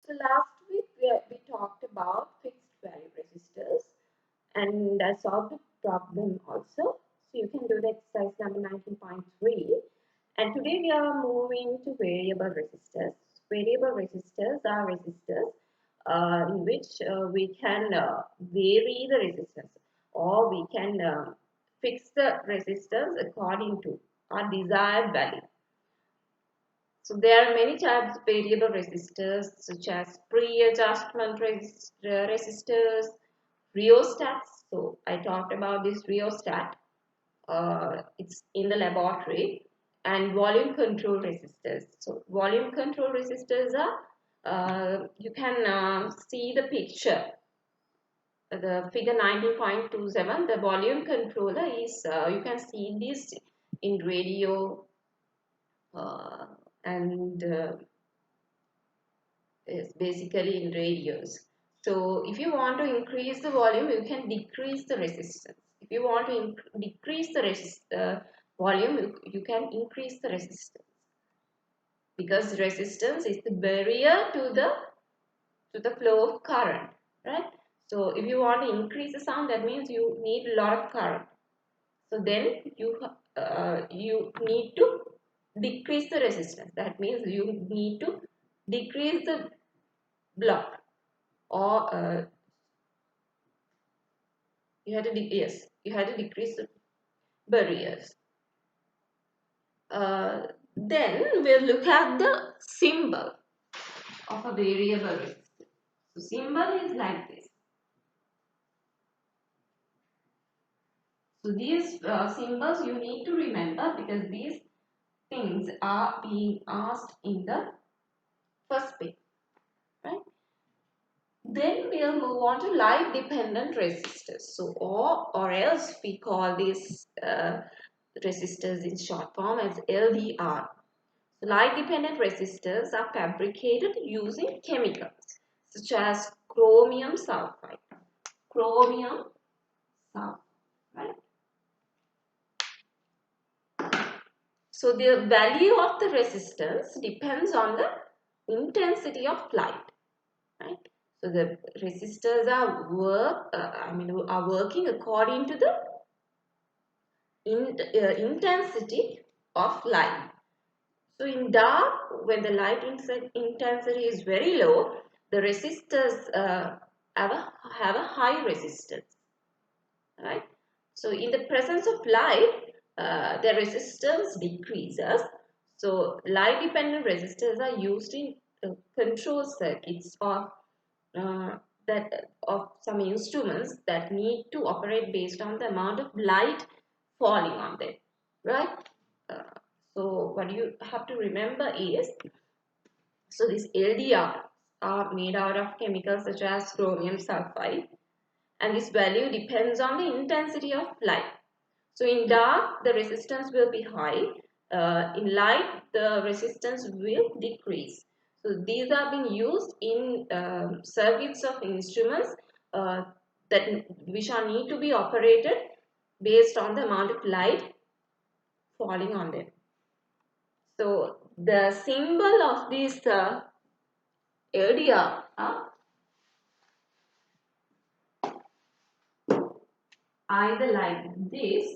So last week we talked about fixed value resistors and I solved the problem also. So you can do the exercise number 19.3. And today we are moving to variable resistors. Variable resistors are resistors in which we can vary the resistance or we can fix the resistance according to our desired value. So there are many types of variable resistors such as pre-adjustment resistors, rheostats. So I talked about this rheostat. It's in the laboratory, and volume control resistors. So volume control resistors are you can see the picture, the figure 19.27. The volume controller is you can see this in radio uh, and is basically in radios. So if you want to increase the volume, you can decrease the resistance. If you want to decrease the volume, you can increase the resistance, because resistance is the barrier to the flow of current, right? So if you want to increase the sound, that means you need a lot of current. So then you need to decrease the resistance. That means you need to decrease the block, or you had to you had to decrease the barriers. Then we'll look at the symbol of a variable resistance. So symbol is like this. So these symbols you need to remember, because these things are being asked in the first page, right? Then we'll move on to light dependent resistors. So or else we call these resistors in short form as LDR. Light dependent resistors are fabricated using chemicals such as chromium sulfide. Chromium sulfide, right? So the value of the resistance depends on the intensity of light, right? So the resistors are working according to the intensity of light. So in dark, when the light intensity is very low, the resistors have a high resistance, right? So in the presence of light, the resistance decreases. So light dependent resistors are used in control circuits uh, of some instruments that need to operate based on the amount of light falling on them, right? Uh, so what you have to remember is, so these LDR are made out of chemicals such as chromium sulfide, and this value depends on the intensity of light. So in dark, the resistance will be high. In light, the resistance will decrease. So these are being used in circuits of instruments uh, which are need to be operated based on the amount of light falling on them. So the symbol of this area either like this,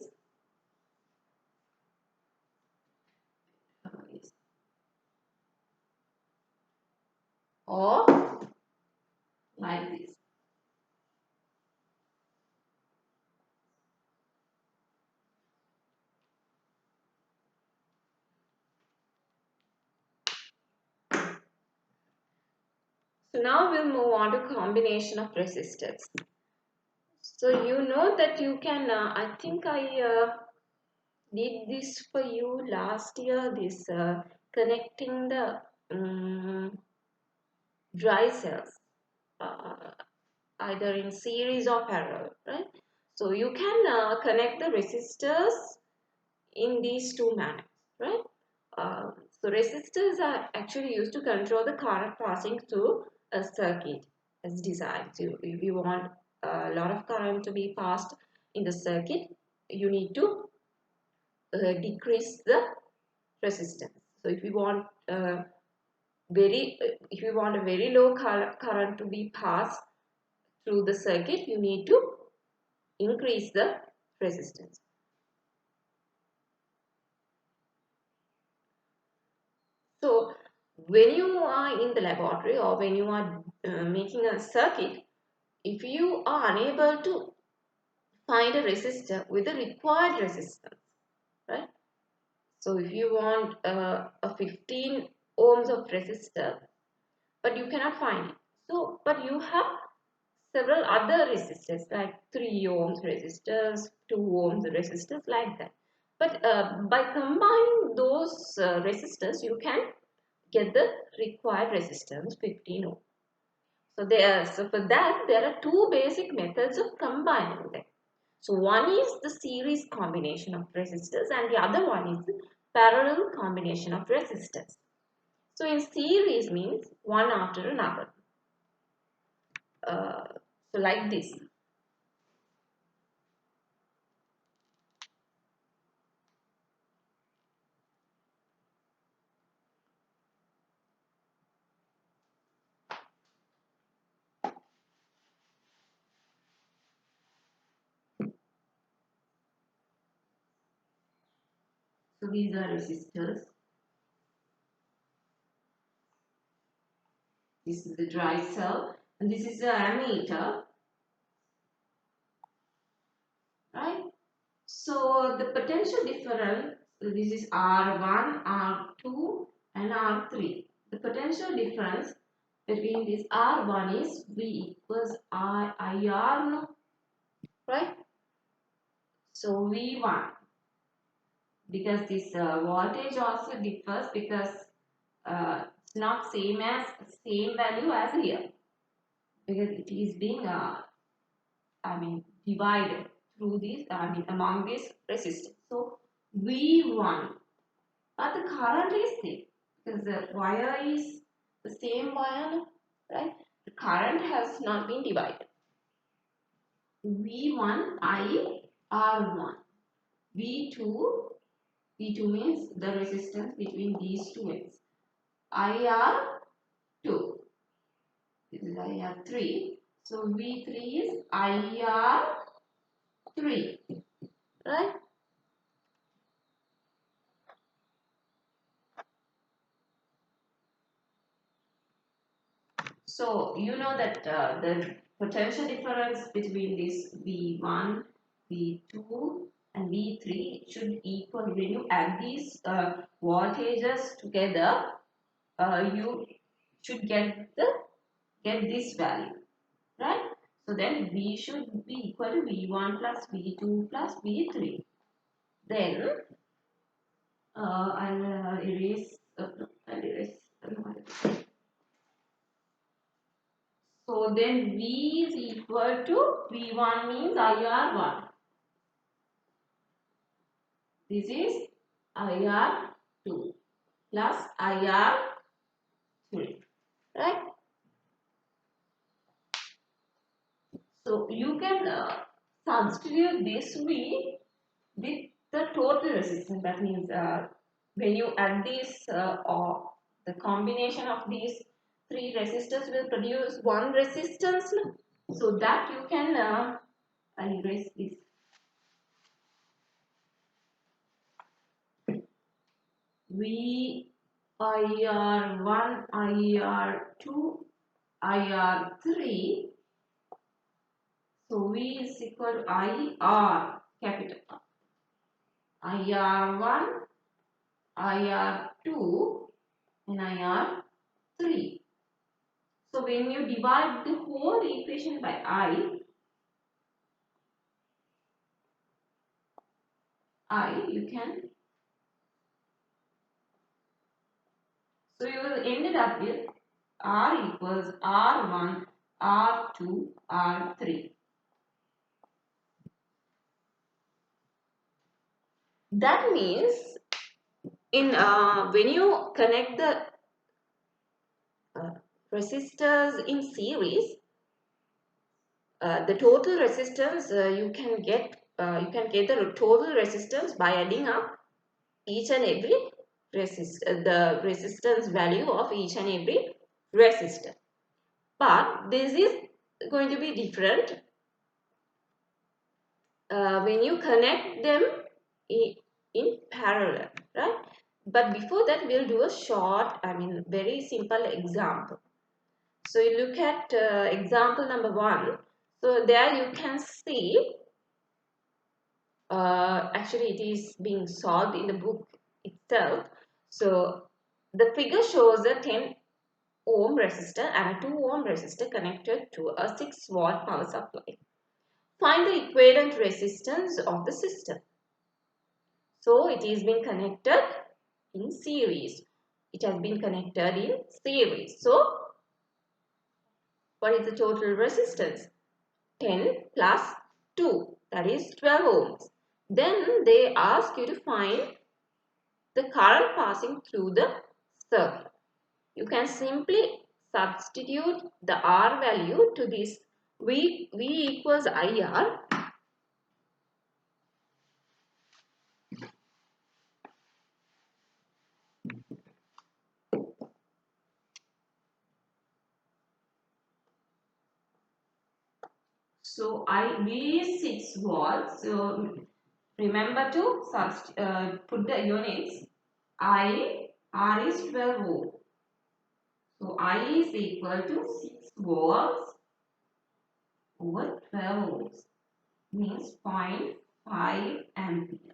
or like this. So now we'll move on to combination of resistors. So you know that you can, I think I did this for you last year, this connecting the dry cells, uh, either in series or parallel, right? So you can connect the resistors in these two manners, right? So resistors are actually used to control the current passing through a circuit as desired. So if you want a lot of current to be passed in the circuit, you need to decrease the resistance. So if you want if you want a very low current to be passed through the circuit, you need to increase the resistance. So when you are in the laboratory or when you are making a circuit, if you are unable to find a resistor with the required resistance, right? So if you want a 15 ohms of resistor, but you cannot find it. So, but you have several other resistors like 3 ohms resistors, 2 ohms resistors, like that. But by combining those resistors, you can get the required resistance 15 ohms. So for that, there are two basic methods of combining them. So one is the series combination of resistors and the other one is the parallel combination of resistors. So in series means one after another. So like this. So these are resistors. This is the dry cell and this is the ammeter, right? So the potential difference, this is R1, R2 and R3. The potential difference between this R1 is V equals IR, no? Right? So V1, because this voltage also differs because it's not same value as here, because it is being divided through these, among these resistors. So V1, but the current is same because the wire is the same wire, right? The current has not been divided. V1 I R1, V2 means the resistance between these two ends. IR2, this is IR3. So V3 is IR3, right? So you know that the potential difference between this V1, V2 and V3 should equal, when you add these voltages together, you should get this value, right? So then V should be equal to V1 plus V2 plus V3. Then I'll erase. I'll erase. So then V is equal to V1 means IR1. This is IR2 plus IR3, right? So you can substitute this V with the total resistance. That means when you add this or the combination of these three resistors will produce one resistance. So that you can I'll erase this. V IR1, IR2, IR3. So V is equal to IR, capital IR1, IR2 and IR3. So when you divide the whole equation by you can, so you will end it up with R equals R1, R2, R3. That means in when you connect the resistors in series, the total resistance you can get the total resistance by adding up each and every the resistance value of each and every resistor. But this is going to be different when you connect them in parallel, right? But before that, we'll do a short, very simple example. So you look at example number 1. So there you can see, actually it is being solved in the book itself. So the figure shows a 10 ohm resistor and a 2 ohm resistor connected to a 6 volt power supply. Find the equivalent resistance of the system. So it is being connected in series. It has been connected in series. So what is the total resistance? 10 plus 2, that is 12 ohms. Then they ask you to find the current passing through the circuit. You can simply substitute the R value to this. V equals IR. So V is 6 volts. So remember to put the units. R is 12 ohm. So I is equal to 6 volts over 12 ohms, means 0.5 ampere.